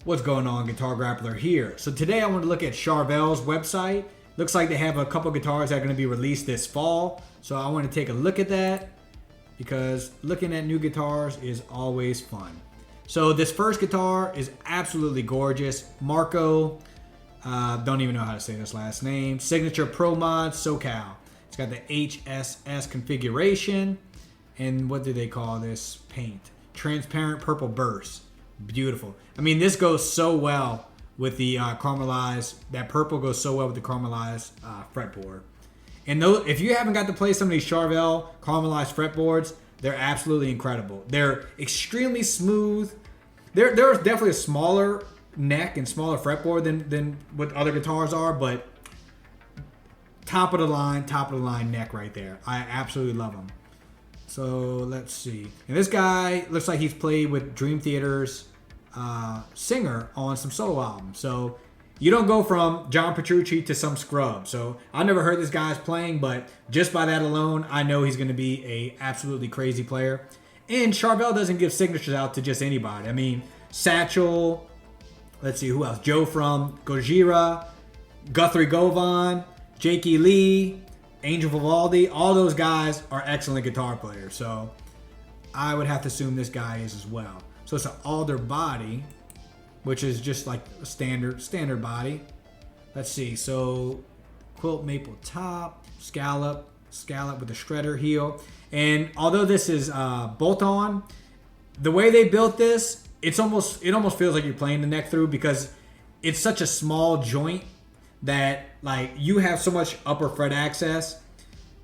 What's going on, Guitar Grappler here? So today I want to look at Charvel's website. Looks like they have a couple guitars that are going to be released this fall. So I want to take a look at that because looking at new guitars is always fun. So this first guitar is absolutely gorgeous. Marco, don't even know how to say this last name. Signature Pro Mod SoCal. It's got the HSS configuration. And what do they call this paint? Transparent purple burst. Beautiful. I mean, this goes so well with the caramelized. That purple goes so well with the caramelized fretboard. And those, if you haven't got to play some of these Charvel caramelized fretboards, they're absolutely incredible. They're extremely smooth. They're definitely a smaller neck and smaller fretboard than what other guitars are, but top of the line neck right there. I absolutely love them. So let's see. And this guy looks like he's played with Dream Theater's singer on some solo albums. So you don't go from John Petrucci to some scrub. So I never heard this guy's playing, but just by that alone, I know he's going to be a absolutely crazy player. And Charvel doesn't give signatures out to just anybody. I mean, Satchel, let's see, who else? Joe from Gojira, Guthrie Govan, Jakey Lee, Angel Vivaldi, all those guys are excellent guitar players. So I would have to assume this guy is as well. So it's an alder body, which is just like a standard body. Let's see. So quilt maple top, scallop with a shredder heel. And although this is bolt-on, the way they built this, it almost feels like you're playing the neck through because it's such a small joint that like you have so much upper fret access.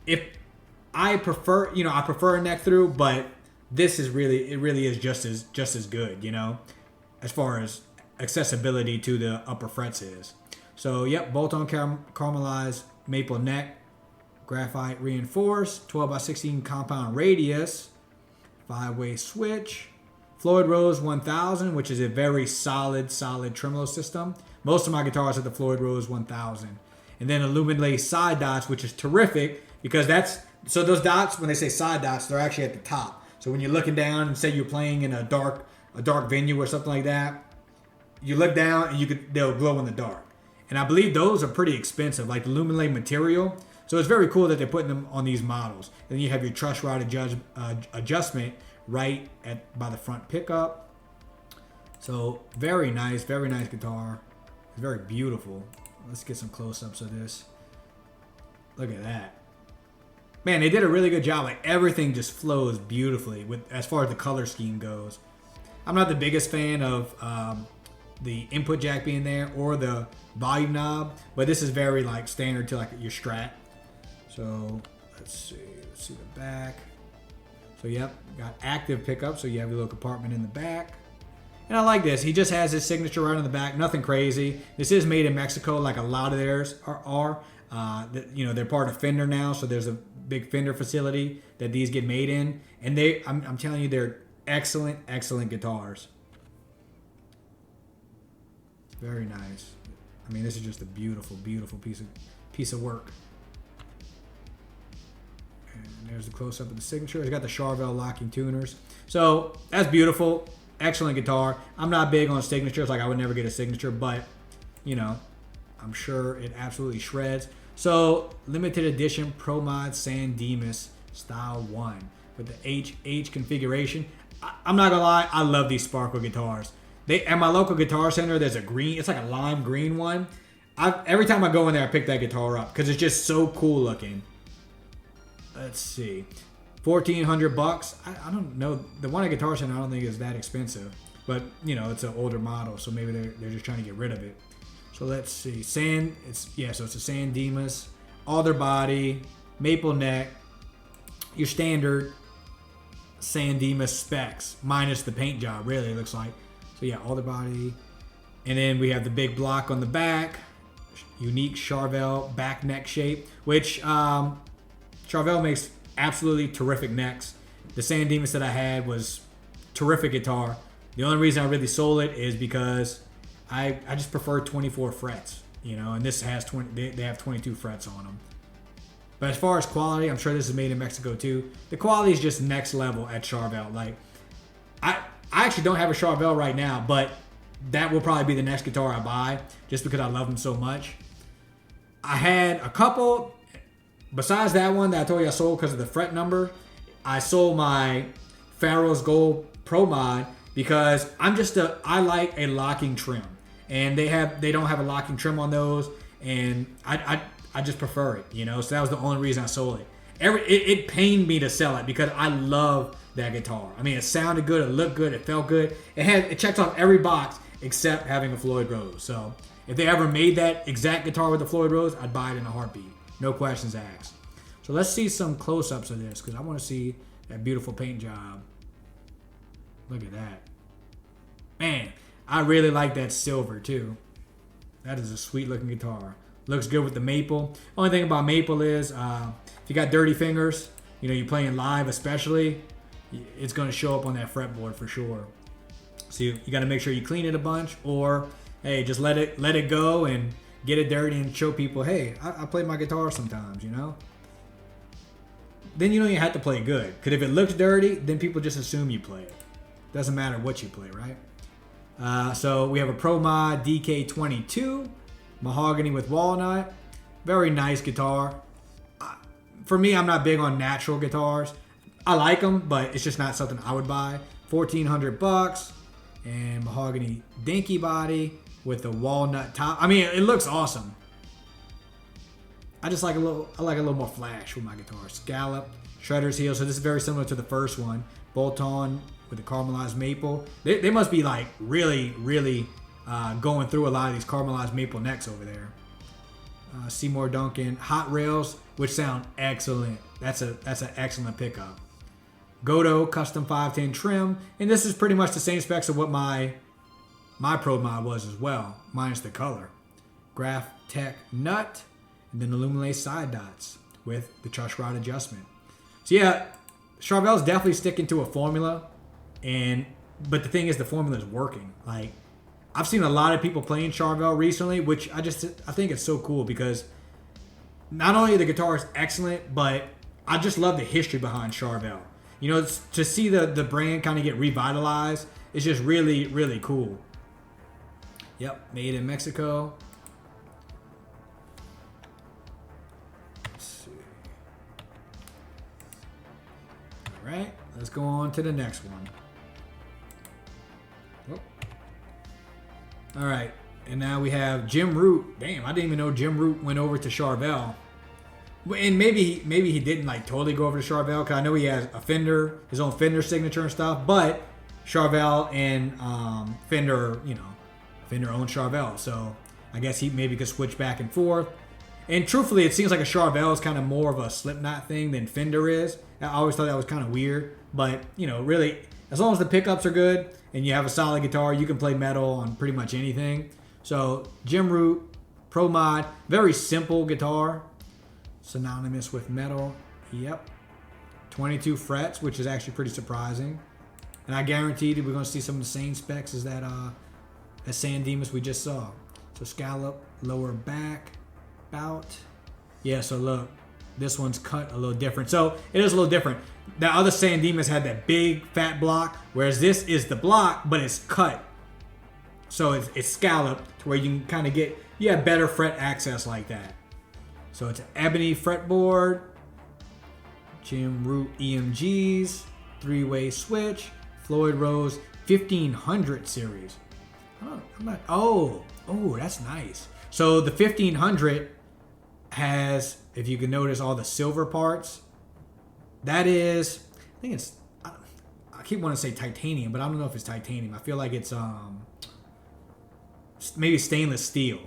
If I prefer a neck through, but this is really is just as good, you know, as far as accessibility to the upper frets is. So yep, bolt-on caramelized maple neck, graphite reinforced, 12x16 compound radius, 5-way switch, Floyd Rose 1000, which is a very solid tremolo system. Most of my guitars have the Floyd Rose 1000. And then illuminated side dots, which is terrific because so those dots, when they say side dots, they're actually at the top. So when you're looking down and say you're playing in a dark venue or something like that, you look down and they'll glow in the dark. And I believe those are pretty expensive, like the illuminated material. So it's very cool that they're putting them on these models. And then you have your truss rod adjustment right by the front pickup. So very nice guitar. It's very beautiful. Let's get some close-ups of this. Look at that. Man, they did a really good job. Like everything just flows beautifully as far as the color scheme goes. I'm not the biggest fan of the input jack being there or the volume knob, but this is very like standard to like your Strat. So let's see the back. So yep, got active pickup, so you have your little compartment in the back. And I like this. He just has his signature right on the back. Nothing crazy. This is made in Mexico, like a lot of theirs are. They're part of Fender now, so there's a big Fender facility that these get made in. And I'm telling you, they're excellent guitars. Very nice. I mean, this is just a beautiful piece of work. And there's the close-up of the signature. It's got the Charvel locking tuners. So that's beautiful. Excellent guitar. I'm not big on signatures. Like I would never get a signature, but you know, I'm sure it absolutely shreds. So limited edition Pro Mod San Dimas Style 1 with the HH configuration. I'm not gonna lie, I love these sparkle guitars. At my local guitar center, there's a green. It's like a lime green one. Every time I go in there, I pick that guitar up because it's just so cool looking. Let's see. $1,400. I don't know. The one at Guitar Center I don't think is that expensive, but you know it's an older model, so maybe they're just trying to get rid of it. So let's see. So it's a San Dimas, alder body, maple neck, your standard San Dimas specs minus the paint job. Really, it looks like. So yeah, alder body, and then we have the big block on the back, unique Charvel back neck shape, which Charvel makes absolutely terrific necks. The San Dimas that I had was terrific guitar. The only reason I really sold it is because I just prefer 24 frets, you know, and this has 20. They have 22 frets on them. But as far as quality, I'm sure this is made in Mexico too. The quality is just next level at Charvel. Like I actually don't have a Charvel right now, but that will probably be the next guitar I buy, just because I love them so much. I had a couple, besides that one that I told you I sold because of the fret number. I sold my Pharaoh's Gold Pro Mod because I like a locking trim, and they don't have a locking trim on those, and I just prefer it, you know. So that was the only reason I sold it. It pained me to sell it because I love that guitar. I mean, it sounded good, it looked good, it felt good. It checked off every box except having a Floyd Rose. So if they ever made that exact guitar with the Floyd Rose, I'd buy it in a heartbeat. No questions asked. So let's see some close-ups of this because I want to see that beautiful paint job. Look at that. Man, I really like that silver too. That is a sweet-looking guitar. Looks good with the maple. Only thing about maple is if you got dirty fingers, you know, you're playing live especially, it's going to show up on that fretboard for sure. So you got to make sure you clean it a bunch, or hey, just let it go and get it dirty and show people, hey, I play my guitar sometimes, you know. Then you don't even have to play good, because if it looks dirty, then people just assume you play it. Doesn't matter what you play, right? So we have a Pro Mod DK22, Mahogany with walnut. Very nice guitar. For me, I'm not big on natural guitars. I like them, but it's just not something I would buy. $1,400, and mahogany dinky body with the walnut top. I mean, it looks awesome. I like a little more flash with my guitar. Scallop, shredder's heel. So this is very similar to the first one. Bolt on with the caramelized maple. They must be like really, really going through a lot of these caramelized maple necks over there. Seymour Duncan hot rails, which sound excellent. That's an excellent pickup. Godo custom 510 trim, and this is pretty much the same specs of what my Pro Mod was as well, minus the color. Graph Tech nut, and then illuminate side dots with the truss rod adjustment. So yeah, Charvel's definitely sticking to a formula, but the thing is, the formula is working. Like, I've seen a lot of people playing Charvel recently, which I think it's so cool because not only the guitar is excellent, but I just love the history behind Charvel. You know, to see the brand kind of get revitalized, it's just really, really cool. Yep, made in Mexico. Let's see. All right, let's go on to the next one. All right, and now we have Jim Root. Damn, I didn't even know Jim Root went over to Charvel. And maybe he didn't like totally go over to Charvel, because I know he has a Fender, his own Fender signature and stuff. But Charvel and Fender, you know, Fender owns Charvel, so I guess he maybe could switch back and forth. And truthfully, it seems like a Charvel is kind of more of a Slipknot thing than Fender is. I always thought that was kind of weird, but you know, really, as long as the pickups are good and you have a solid guitar, you can play metal on pretty much anything. So Jim Root Pro Mod, very simple guitar. Synonymous with metal. Yep. 22 frets, which is actually pretty surprising. And I guarantee that we're going to see some of the same specs as that San Dimas we just saw. So scallop, lower back, bout. Yeah, so look, this one's cut a little different. So it is a little different. The other San Dimas had that big fat block, whereas this is the block, but it's cut. So it's scalloped to where you can kind of get, better fret access like that. So it's an ebony fretboard, Jim Root EMGs, 3-way switch, Floyd Rose 1500 series. Oh, that's nice. So the 1500 has, if you can notice, all the silver parts. That is, I think it's, I keep wanting to say titanium, but I don't know if it's titanium. I feel like it's maybe stainless steel,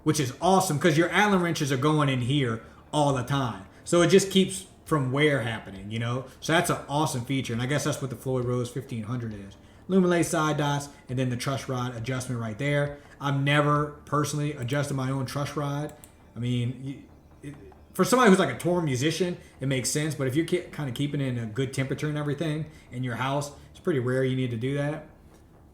which is awesome because your Allen wrenches are going in here all the time. So it just keeps from wear happening, you know? So that's an awesome feature, and I guess that's what the Floyd Rose 1500 is. Illuminate side dots, and then the truss rod adjustment right there. I've never personally adjusted my own truss rod. I mean, for somebody who's like a touring musician, it makes sense, but if you're kind of keeping it in a good temperature and everything in your house, it's pretty rare you need to do that.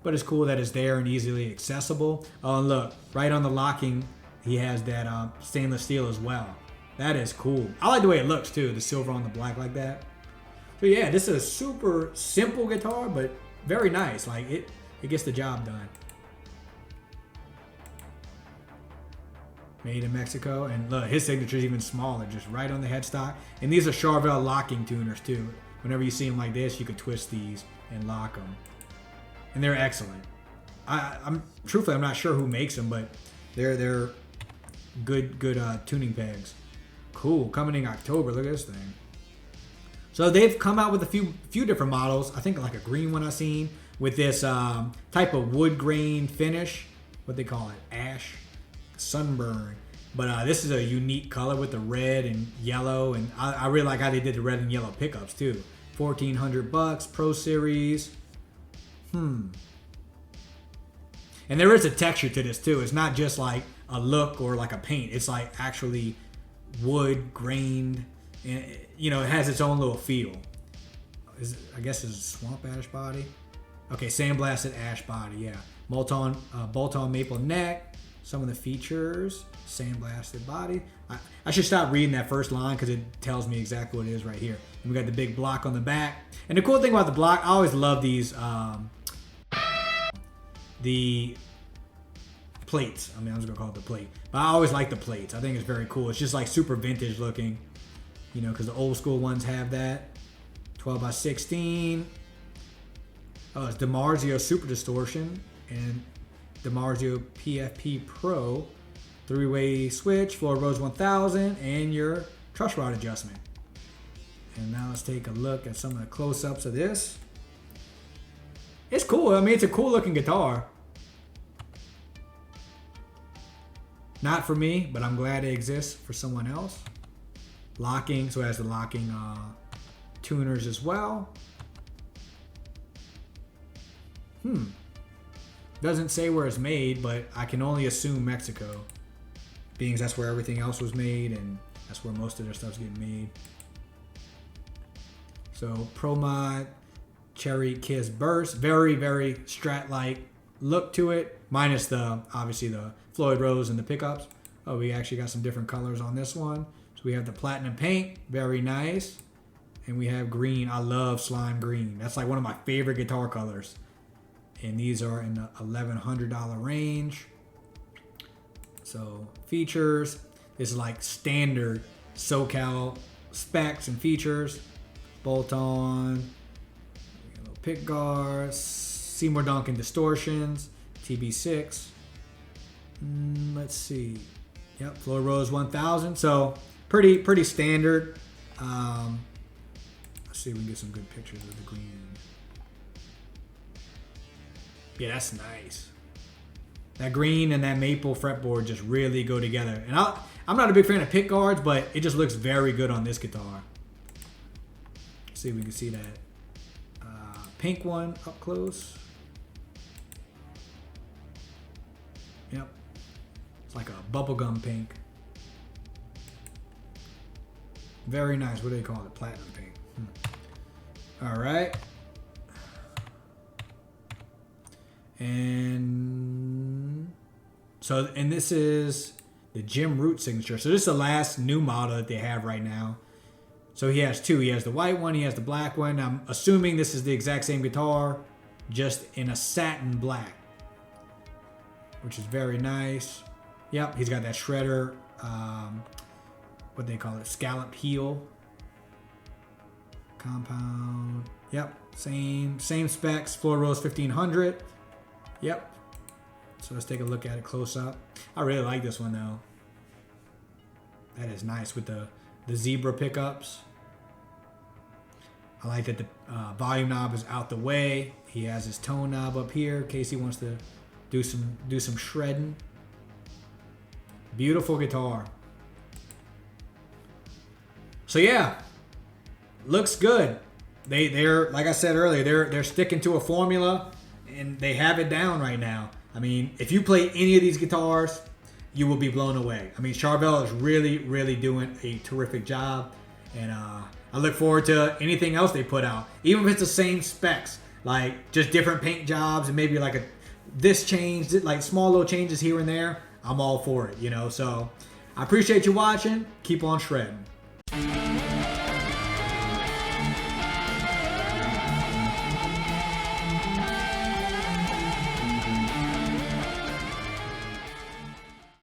But it's cool that it's there and easily accessible. Oh, and look, right on the locking, he has that stainless steel as well. That is cool. I like the way it looks too, the silver on the black like that. So yeah, this is a super simple guitar, but very nice. Like it gets the job done. Made in Mexico. And look, his signature is even smaller, just right on the headstock. And these are Charvel locking tuners too. Whenever you see them like this, you could twist these and lock them. And they're excellent. I'm truthfully, I'm not sure who makes them, but they're good tuning pegs. Cool. Coming in October. Look at this thing. So they've come out with a few different models. I think like a green one I've seen with this type of wood grain finish. What they call it, ash, sunburn. But this is a unique color with the red and yellow, and I really like how they did the red and yellow pickups too. $1,400, Pro Series. And there is a texture to this too. It's not just like a look or like a paint. It's like actually wood grained, and you know, it has its own little feel. I guess it's a swamp ash body. Okay, sandblasted ash body. Yeah, bolt-on maple neck. Some of the features: sandblasted body. I should stop reading that first line because it tells me exactly what it is right here. And we got the big block on the back. And the cool thing about the block, I always love these. The plates. I mean, I was gonna call it the plate, but I always like the plates. I think it's very cool. It's just like super vintage looking, you know, because the old school ones have that. 12x16. Oh, it's DiMarzio Super Distortion and DiMarzio PFP Pro. 3-way switch, Floyd Rose 1000, and your truss rod adjustment. And now let's take a look at some of the close-ups of this. It's cool. I mean, it's a cool looking guitar. Not for me, but I'm glad it exists for someone else. Locking, so it has the locking tuners as well. Doesn't say where it's made, but I can only assume Mexico, being that's where everything else was made, and that's where most of their stuff's getting made. So Pro Mod Cherry Kiss Burst, very, very Strat-like look to it, minus the obviously the Floyd Rose and the pickups. Oh, we actually got some different colors on this one. So we have the platinum paint, very nice, and we have green. I love slime green. That's like one of my favorite guitar colors. And these are in the $1,100 range. So features, this is like standard SoCal specs and features. Bolt-on, pick guards, Seymour Duncan distortions, TB6. Let's see. Yep, Floyd Rose 1000. So pretty standard. Let's see if we can get some good pictures of the green. Yeah, that's nice. That green and that maple fretboard just really go together. And I'm not a big fan of pick guards, but it just looks very good on this guitar. Let's see if we can see that pink one up close. Yep. It's like a bubblegum pink. Very nice. What do they call it? Platinum pink. All right. And this is the Jim Root signature. So this is the last new model that they have right now. So he has two. He has the white one. He has the black one. I'm assuming this is the exact same guitar, just in a satin black, which is very nice. Yep, he's got that shredder, what they call it, scallop heel. Compound. Yep, same specs. Floyd Rose 1500. Yep. So let's take a look at it close up. I really like this one though. That is nice with the zebra pickups. I like that the volume knob is out the way. He has his tone knob up here in case he wants to do some shredding. Beautiful guitar. So yeah, looks good. They're like I said earlier, they're sticking to a formula, and they have it down right now. I mean, if you play any of these guitars, you will be blown away. I mean, Charvel is really doing a terrific job, and I look forward to anything else they put out, even if it's the same specs, like just different paint jobs and maybe like this change, like small little changes here and there. I'm all for it, you know. So I appreciate you watching. Keep on shredding.